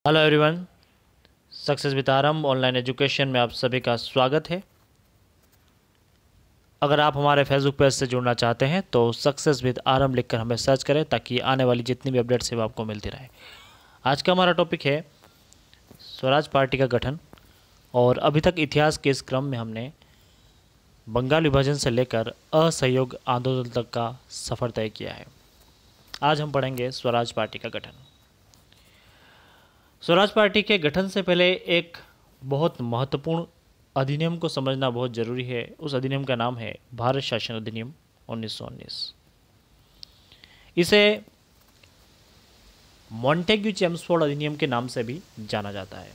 Hello everyone, success with आरंभ online education में आप सभी का स्वागत है। अगर आप हमारे फेसबुक पेज से जुड़ना चाहते हैं तो सक्सेस विद आरंभ लिखकर हमें सर्च करें ताकि आने वाली जितनी भी अपडेट्स है वो आपको मिलती रहे। आज का हमारा टॉपिक है स्वराज पार्टी का गठन। और अभी तक इतिहास के इस क्रम में हमने बंगाल विभाजन से लेकर असहयोग आंदोलन तक का सफ़र तय किया है। आज हम पढ़ेंगे स्वराज पार्टी का गठन। स्वराज पार्टी के गठन से पहले एक बहुत महत्वपूर्ण अधिनियम को समझना बहुत ज़रूरी है। उस अधिनियम का नाम है भारत शासन अधिनियम 1919। इसे मॉन्टेग्यू चेम्सफोर्ड अधिनियम के नाम से भी जाना जाता है।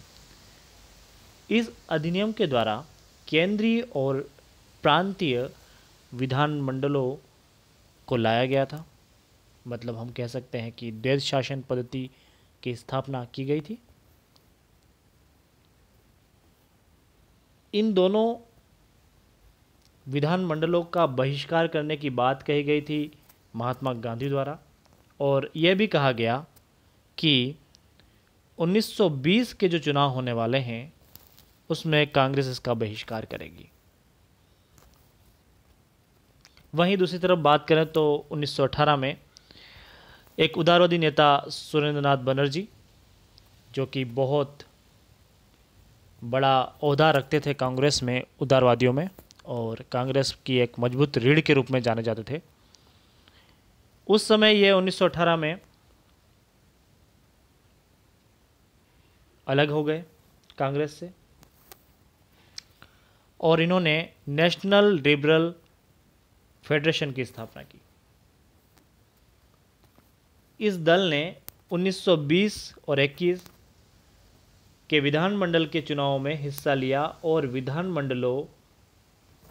इस अधिनियम के द्वारा केंद्रीय और प्रांतीय विधानमंडलों को लाया गया था। मतलब हम कह सकते हैं कि द्वैध शासन पद्धति की स्थापना की गई थी। इन दोनों विधानमंडलों का बहिष्कार करने की बात कही गई थी महात्मा गांधी द्वारा, और यह भी कहा गया कि 1920 के जो चुनाव होने वाले हैं उसमें कांग्रेस इसका बहिष्कार करेगी। वहीं दूसरी तरफ बात करें तो 1918 में एक उदारवादी नेता सुरेंद्रनाथ बनर्जी, जो कि बहुत बड़ा ओहदा रखते थे कांग्रेस में, उदारवादियों में, और कांग्रेस की एक मजबूत रीढ़ के रूप में जाने जाते थे। उस समय ये 1918 में अलग हो गए कांग्रेस से और इन्होंने नेशनल लिबरल फेडरेशन की स्थापना की। इस दल ने 1920 और 21 के विधानमंडल के चुनावों में हिस्सा लिया और विधानमंडलों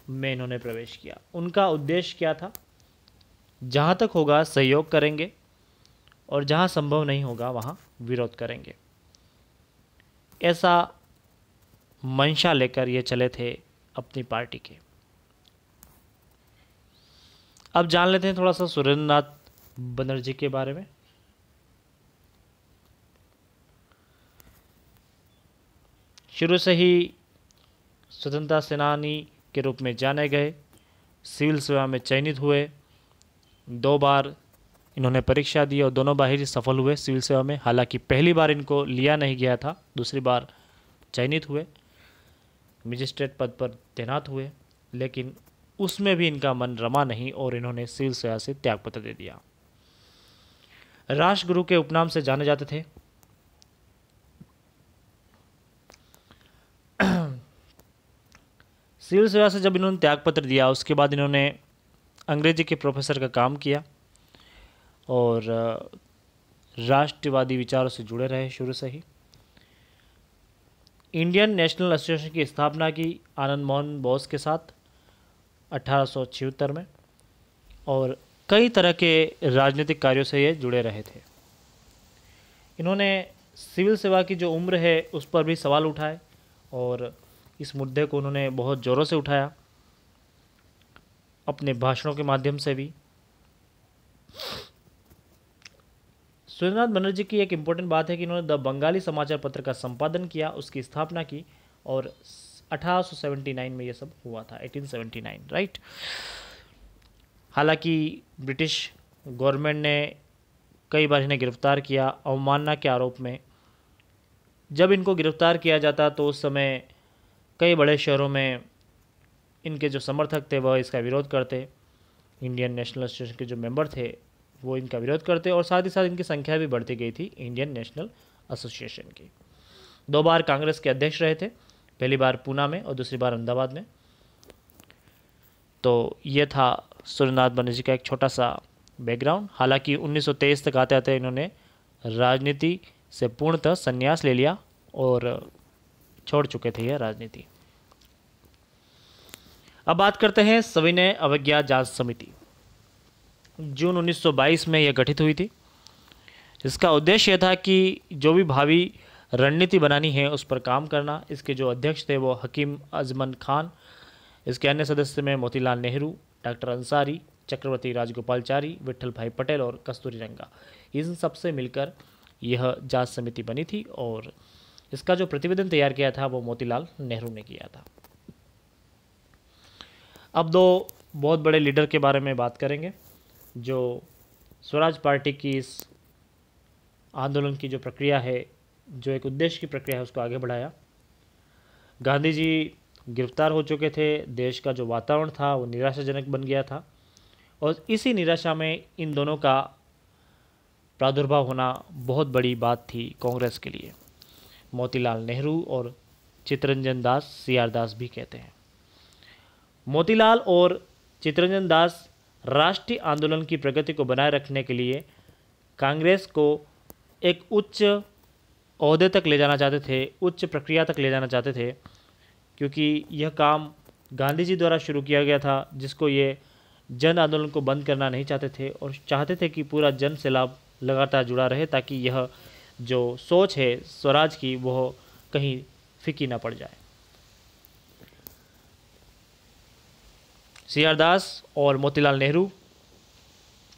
में इन्होंने प्रवेश किया। उनका उद्देश्य क्या था? जहाँ तक होगा सहयोग करेंगे और जहाँ संभव नहीं होगा वहाँ विरोध करेंगे, ऐसा मंशा लेकर ये चले थे अपनी पार्टी के। अब जान लेते हैं थोड़ा सा सुरेंद्रनाथ बनर्जी के बारे में। शुरू से ही स्वतंत्रता सेनानी के रूप में जाने गए, सिविल सेवा में चयनित हुए। 2 बार इन्होंने परीक्षा दी और दोनों बार ही सफल हुए सिविल सेवा में। हालांकि पहली बार इनको लिया नहीं गया था, दूसरी बार चयनित हुए, मजिस्ट्रेट पद पर तैनात हुए, लेकिन उसमें भी इनका मन रमा नहीं और इन्होंने सिविल सेवा से त्यागपत्र दे दिया। राष्ट्रगुरु के उपनाम से जाने जाते थे। सिविल सेवा से जब इन्होंने त्यागपत्र दिया उसके बाद इन्होंने अंग्रेजी के प्रोफेसर का काम किया और राष्ट्रवादी विचारों से जुड़े रहे शुरू से ही। इंडियन नेशनल एसोसिएशन की स्थापना की आनंद मोहन बोस के साथ 1876 में, और कई तरह के राजनीतिक कार्यों से ये जुड़े रहे थे। इन्होंने सिविल सेवा की जो उम्र है उस पर भी सवाल उठाए और इस मुद्दे को उन्होंने बहुत ज़ोरों से उठाया अपने भाषणों के माध्यम से भी। सुरेंद्रनाथ बनर्जी की एक इम्पोर्टेंट बात है कि इन्होंने द बंगाली समाचार पत्र का संपादन किया, उसकी स्थापना की, और 1879 में ये सब हुआ था, 1879, राइट। हालांकि ब्रिटिश गवर्नमेंट ने कई बार इन्हें गिरफ्तार किया अवमानना के आरोप में। जब इनको गिरफ्तार किया जाता तो उस समय कई बड़े शहरों में इनके जो समर्थक थे वह इसका विरोध करते। इंडियन नेशनल एसोसिएशन के जो मेंबर थे वो इनका विरोध करते और साथ ही साथ इनकी संख्या भी बढ़ती गई थी इंडियन नेशनल एसोसिएशन की। 2 बार कांग्रेस के अध्यक्ष रहे थे, पहली बार पूना में और दूसरी बार अहमदाबाद में। तो ये था सुरेंद्रनाथ बनर्जी का एक छोटा सा बैकग्राउंड। हालांकि 1923 तक आते आते इन्होंने राजनीति से पूर्णतः संन्यास ले लिया और छोड़ चुके थे यह राजनीति। अब बात करते हैं सविनय अवज्ञा जांच समिति। जून 1922 में यह गठित हुई थी। इसका उद्देश्य यह था कि जो भी भावी रणनीति बनानी है उस पर काम करना। इसके जो अध्यक्ष थे वो हकीम अजमन खान, इसके अन्य सदस्य में मोतीलाल नेहरू, डॉक्टर अंसारी, चक्रवर्ती राजगोपालचारी, विट्ठल भाई पटेल और कस्तूरी रंगा। इन सबसे मिलकर यह जांच समिति बनी थी और इसका जो प्रतिवेदन तैयार किया था वो मोतीलाल नेहरू ने किया था। अब दो बहुत बड़े लीडर के बारे में बात करेंगे जो स्वराज पार्टी की इस आंदोलन की जो प्रक्रिया है, जो एक उद्देश्य की प्रक्रिया है, उसको आगे बढ़ाया। गांधी जी गिरफ्तार हो चुके थे, देश का जो वातावरण था वो निराशाजनक बन गया था और इसी निराशा में इन दोनों का प्रादुर्भाव होना बहुत बड़ी बात थी कांग्रेस के लिए। मोतीलाल नेहरू और चित्तरंजन दास, सीआर दास भी कहते हैं। मोतीलाल और चित्तरंजन दास राष्ट्रीय आंदोलन की प्रगति को बनाए रखने के लिए कांग्रेस को एक उच्च ओहदे तक ले जाना चाहते थे, उच्च प्रक्रिया तक ले जाना चाहते थे, क्योंकि यह काम गांधी जी द्वारा शुरू किया गया था जिसको ये जन आंदोलन को बंद करना नहीं चाहते थे और चाहते थे कि पूरा जन से लाभ लगातार जुड़ा रहे ताकि यह जो सोच है स्वराज की वह कहीं फीकी ना पड़ जाए। सीआर दास और मोतीलाल नेहरू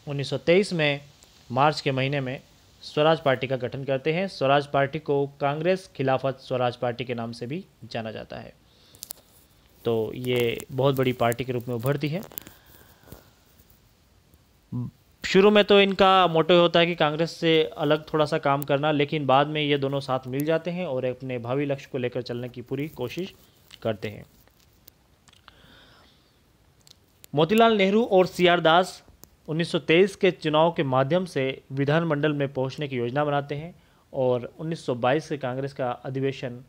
1923 में मार्च के महीने में स्वराज पार्टी का गठन करते हैं। स्वराज पार्टी को कांग्रेस खिलाफत स्वराज पार्टी के नाम से भी जाना जाता है। तो ये बहुत बड़ी पार्टी के रूप में उभरती है। शुरू में तो इनका मोटो होता है कि कांग्रेस से अलग थोड़ा सा काम करना, लेकिन बाद में ये दोनों साथ मिल जाते हैं और अपने भावी लक्ष्य को लेकर चलने की पूरी कोशिश करते हैं। मोतीलाल नेहरू और सीआर दास 1923 के चुनाव के माध्यम से विधानमंडल में पहुंचने की योजना बनाते हैं और 1922 के कांग्रेस का अधिवेशन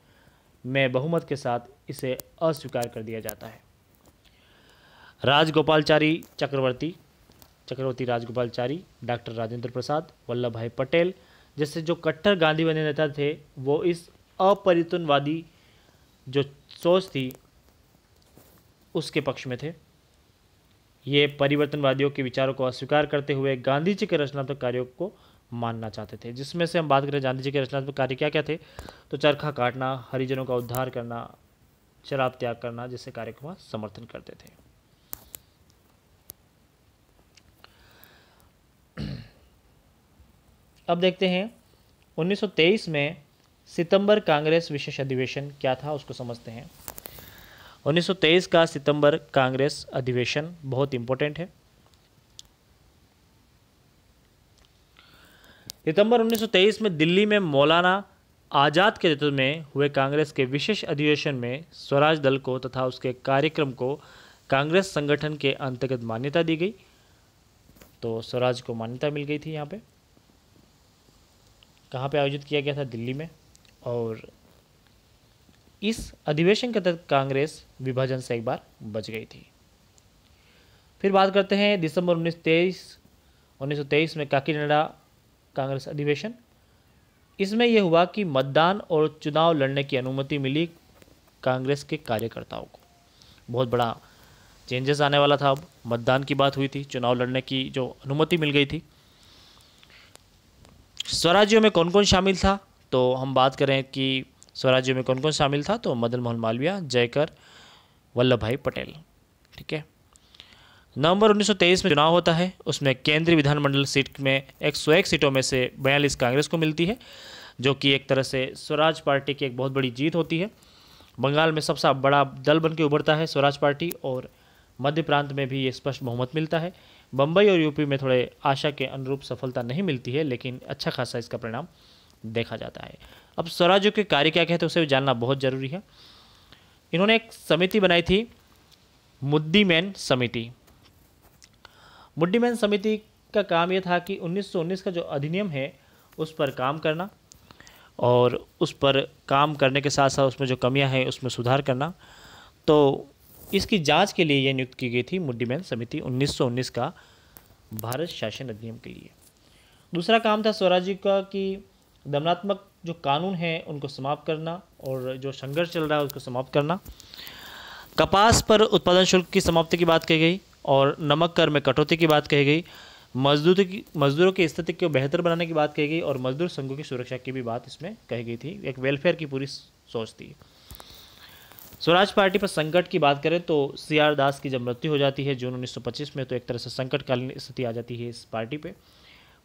में बहुमत के साथ इसे अस्वीकार कर दिया जाता है। राजगोपालचारी चक्रवर्ती राजगोपालचारी, डॉक्टर राजेंद्र प्रसाद, वल्लभ भाई पटेल जैसे जो कट्टर गांधीवादी नेता थे वो इस अपरिवर्तनवादी जो सोच थी उसके पक्ष में थे। ये परिवर्तनवादियों के विचारों को अस्वीकार करते हुए गांधी जी के रचनात्मक कार्यों को मानना चाहते थे, जिसमें से हम बात करें गांधी जी के रचनात्मक कार्य क्या क्या थे, तो चरखा काटना, हरिजनों का उद्धार करना, शराब त्याग करना जैसे कार्य का समर्थन करते थे। अब देखते हैं 1923 में सितंबर कांग्रेस विशेष अधिवेशन क्या था, उसको समझते हैं। 1923 का सितंबर कांग्रेस अधिवेशन बहुत इंपॉर्टेंट है। सितंबर 1923 में दिल्ली में मौलाना आज़ाद के नेतृत्व में हुए कांग्रेस के विशेष अधिवेशन में स्वराज दल को तथा उसके कार्यक्रम को कांग्रेस संगठन के अंतर्गत मान्यता दी गई। तो स्वराज को मान्यता मिल गई थी। यहाँ पे कहाँ पे आयोजित किया गया था? दिल्ली में। और इस अधिवेशन के तहत कांग्रेस विभाजन से एक बार बच गई थी। फिर बात करते हैं दिसंबर 1923 में काकीनाडा कांग्रेस अधिवेशन। इसमें यह हुआ कि मतदान और चुनाव लड़ने की अनुमति मिली कांग्रेस के कार्यकर्ताओं को। बहुत बड़ा चेंजेस आने वाला था। अब मतदान की बात हुई थी, चुनाव लड़ने की जो अनुमति मिल गई थी। स्वराज्यों में कौन कौन शामिल था? तो हम बात करें कि स्वराज्यों में कौन कौन शामिल था, तो मदन मोहन मालवीय, जयकर, वल्लभ भाई पटेल। ठीक है। नवंबर 1923 में चुनाव होता है। उसमें केंद्रीय विधानमंडल सीट में 101 सीटों में से 42 कांग्रेस को मिलती है, जो कि एक तरह से स्वराज पार्टी की एक बहुत बड़ी जीत होती है। बंगाल में सबसे बड़ा दल बन के उभरता है स्वराज पार्टी और मध्य प्रांत में भी ये स्पष्ट बहुमत मिलता है। बम्बई और यूपी में थोड़े आशा के अनुरूप सफलता नहीं मिलती है, लेकिन अच्छा खासा इसका परिणाम देखा जाता है। अब स्वराज्यों के कार्य क्या कहते हैं उसे भी जानना बहुत ज़रूरी है। इन्होंने एक समिति बनाई थी, मुद्दीमैन समिति। मुद्दीमैन समिति का काम यह था कि 1919 का जो अधिनियम है उस पर काम करना और उस पर काम करने के साथ साथ उसमें जो कमियां हैं उसमें सुधार करना। तो इसकी जांच के लिए यह नियुक्त की गई थी मुद्दीमैन समिति 1919 का भारत शासन अधिनियम के लिए। दूसरा काम था स्वराज्य का कि दमनात्मक जो कानून हैं उनको समाप्त करना और जो संघर्ष चल रहा है उसको समाप्त करना। कपास पर उत्पादन शुल्क की समाप्ति की बात कही गई और नमक कर में कटौती की बात कही गई। मजदूरों की स्थिति को बेहतर बनाने की बात कही गई और मजदूर संघों की सुरक्षा की भी बात इसमें कही गई थी। एक वेलफेयर की पूरी सोच थी। स्वराज पार्टी पर संकट की बात करें तो सीआर दास की जब मृत्यु हो जाती है जून 1925 में, तो एक तरह से संकटकालीन स्थिति आ जाती है इस पार्टी पे।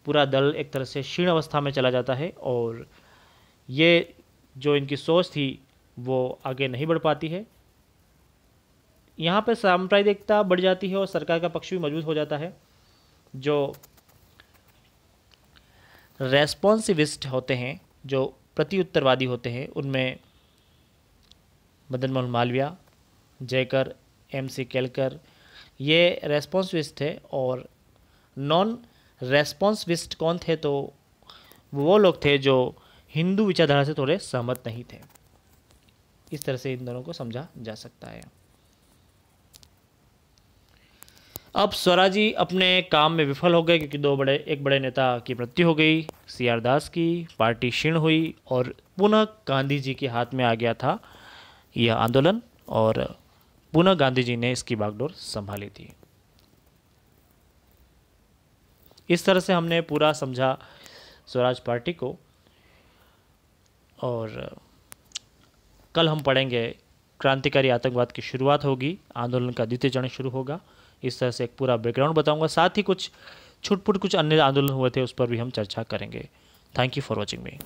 पूरा दल एक तरह से क्षीण अवस्था में चला जाता है और ये जो इनकी सोच थी वो आगे नहीं बढ़ पाती है। यहाँ पर सांप्रदायिकता बढ़ जाती है और सरकार का पक्ष भी मजबूत हो जाता है। जो रेस्पॉन्सिविस्ट होते हैं, जो प्रति उत्तरवादी होते हैं, उनमें मदन मोहन मालवीय, जयकर, MC केलकर, ये रेस्पॉन्सिविस्ट है। और नॉन रेस्पॉन्सिविस्ट कौन थे? तो वो लोग थे जो हिंदू विचारधारा से थोड़े सहमत नहीं थे। इस तरह से इन दोनों को समझा जा सकता है। अब स्वराजी अपने काम में विफल हो गए क्योंकि एक बड़े नेता की मृत्यु हो गई, CR दास की। पार्टी क्षीण हुई और पुनः गांधी जी के हाथ में आ गया था यह आंदोलन और पुनः गांधी जी ने इसकी बागडोर संभाली थी। इस तरह से हमने पूरा समझा स्वराज पार्टी को। और कल हम पढ़ेंगे क्रांतिकारी आतंकवाद की शुरुआत होगी, आंदोलन का द्वितीय चरण शुरू होगा। इस तरह से एक पूरा बैकग्राउंड बताऊंगा, साथ ही कुछ छुटपुट कुछ अन्य आंदोलन हुए थे उस पर भी हम चर्चा करेंगे। Thank you for watching me.